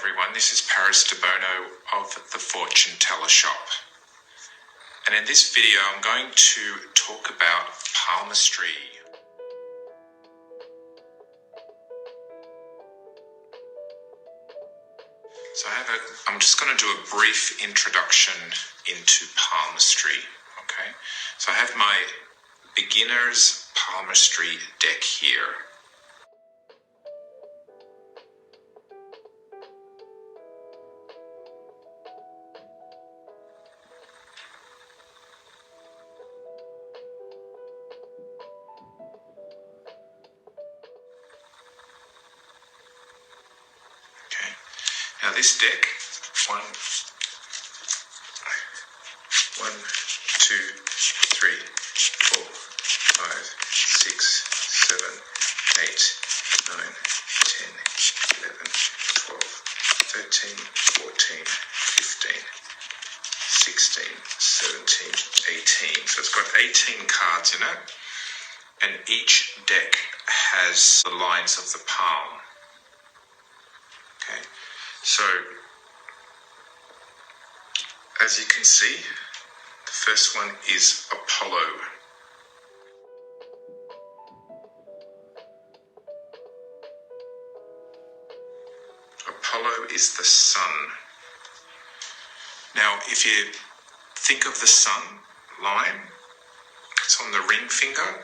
everyone, this is Paris Debono of the Fortune Teller Shop. And in this video I'm going to talk about palmistry. So I'm just going to do a brief introduction into palmistry. Okay, so I have my beginner's palmistry deck here. Now this deck, one, two, three, 4, 5, 6, 7, 8, 9, 10, 11, 12, 13, 14, 15, 16, 17, 18. So it's got 18 cards in it, and each deck has the lines of the palm. Okay. So, as you can see, the first one is Apollo. Apollo is the sun. Now, if you think of the sun line, it's on the ring finger.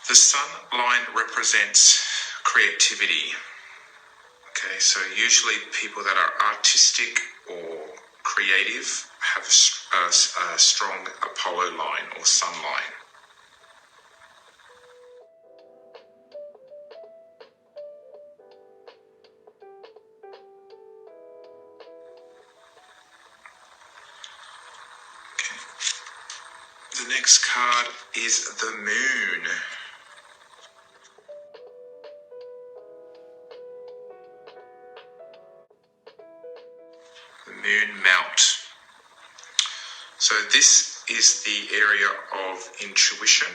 The sun line represents creativity. Okay, so usually people that are artistic or creative have a strong Apollo line or sun line. Okay. The next card is the moon. Moon mount. So this is the area of intuition.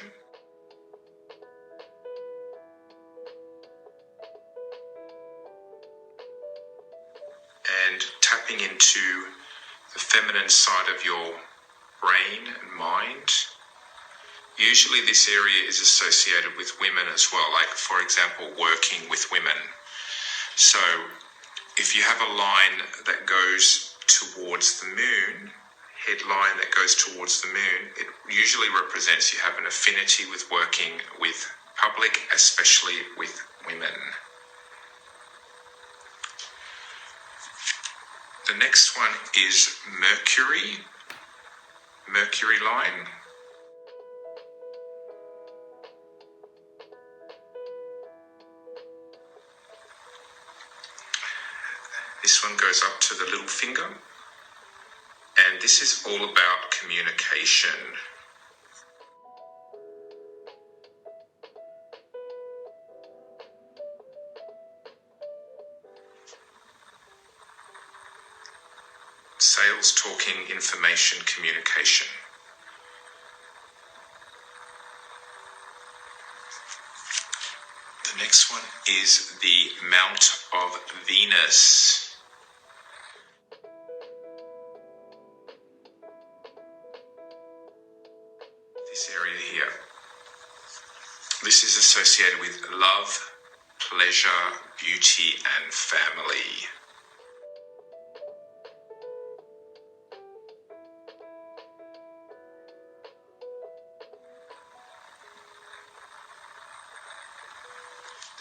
And tapping into the feminine side of your brain and mind. Usually this area is associated with women as well, like for example, working with women. So if you have a line that goes towards the moon, headline that goes towards the moon, it usually represents you have an affinity with working with public, especially with women. The next one is Mercury, Mercury line. This one goes up to the little finger, and this is all about communication. Sales, talking, information, communication. The next one is the Mount of Venus. This area here. This is associated with love, pleasure, beauty, and family.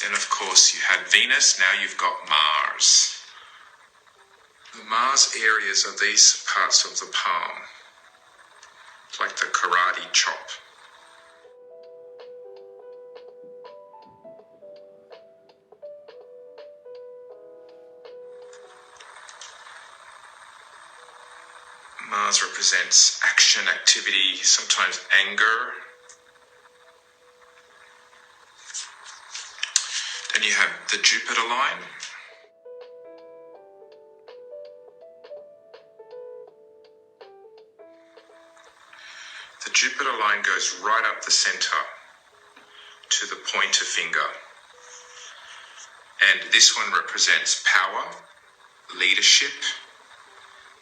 Then of course you had Venus, now you've got Mars. The Mars areas are these parts of the palm. It's like the karate chop. Mars represents action, activity, sometimes anger. Then you have the Jupiter line. The Jupiter line goes right up the center to the pointer finger. And this one represents power, leadership,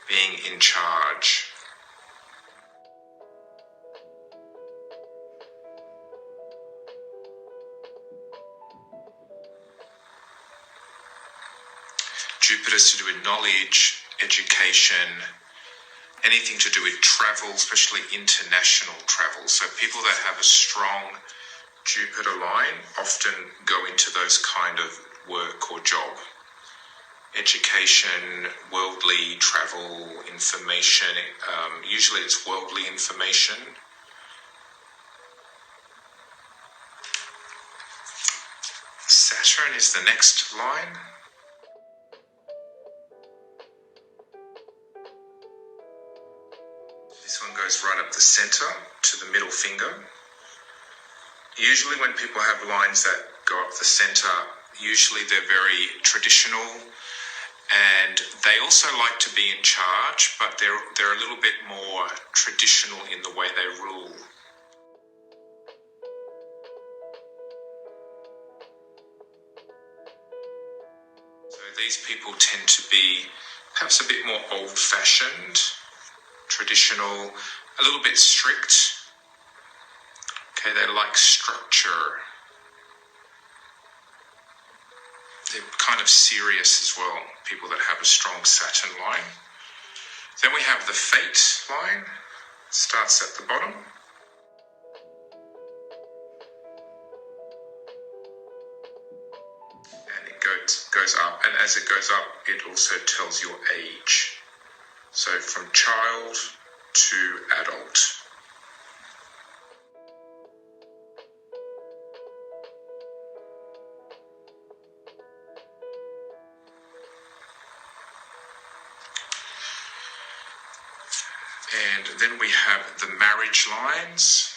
being in charge. Jupiter's to do with knowledge, education, anything to do with travel, especially international travel. So people that have a strong Jupiter line often go into those kind of work or job. Education, worldly travel, information, usually it's worldly information. Saturn is the next line. This one goes right up the center to the middle finger. Usually when people have lines that go up the center, usually they're very traditional, and they also like to be in charge, but they're a little bit more traditional in the way they rule. So these people tend to be perhaps a bit more old-fashioned, traditional, a little bit strict. Okay, they like structure. They're kind of serious as well, people that have a strong Saturn line. Then we have the Fate line, starts at the bottom. And it goes up, and as it goes up, it also tells your age. So from child to adult. And then we have the marriage lines.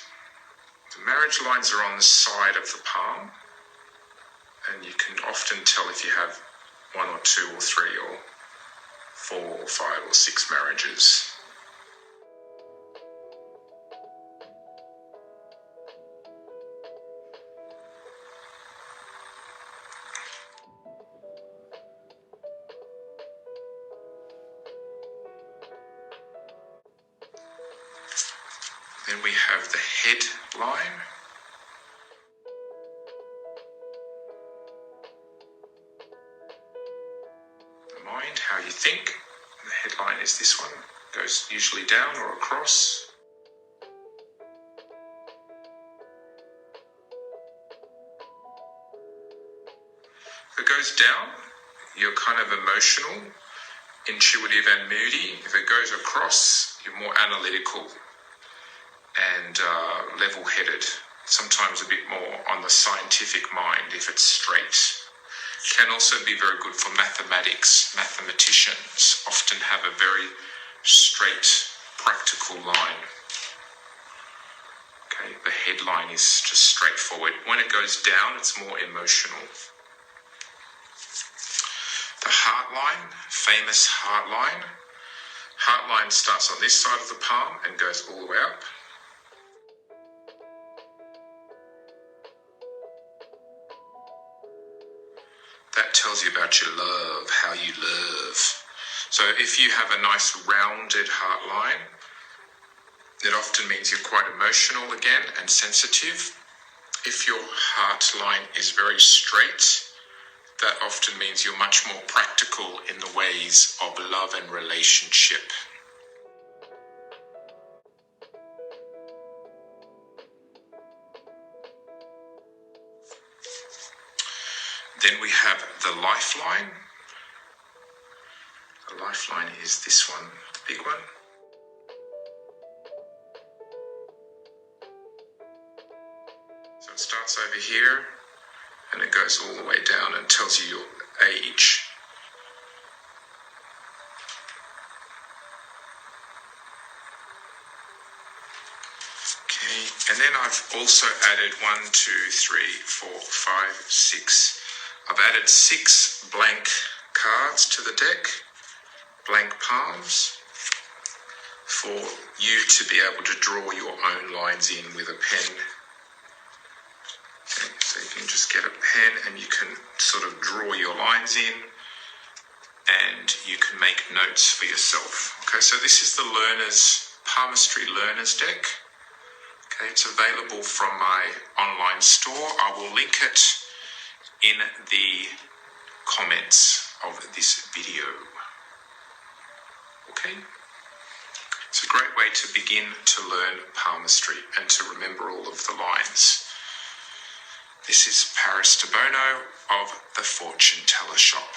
The marriage lines are on the side of the palm, and you can often tell if you have 1 or 2 or 3 or 4 or 5 or 6 marriages. Then we have the head line. The mind, how you think. The headline is this one. Goes usually down or across. If it goes down, you're kind of emotional, intuitive and moody. If it goes across, you're more analytical and level-headed, sometimes a bit more on the scientific mind if it's straight. Can also be very good for mathematics. Mathematicians often have a very straight, practical line. Okay, the headline is just straightforward. When it goes down, it's more emotional. The heart line, famous heart line. Heart line starts on this side of the palm and goes all the way up. That tells you about your love, how you love. So if you have a nice rounded heart line, it often means you're quite emotional again and sensitive. If your heart line is very straight, that often means you're much more practical in the ways of love and relationship. Then we have the lifeline. The lifeline is this one, the big one. So it starts over here and it goes all the way down and tells you your age. Okay, and then I've also added 1, 2, 3, 4, 5, 6. I've added 6 blank cards to the deck, blank palms, for you to be able to draw your own lines in with a pen. Okay, so you can just get a pen and you can sort of draw your lines in, and you can make notes for yourself. Okay, so this is the Palmistry Learner's Deck. Okay, it's available from my online store. I will link it in the comments of this video. Okay, it's a great way to begin to learn palmistry and to remember all of the lines. This is Paris Debono of the Fortune Teller Shop.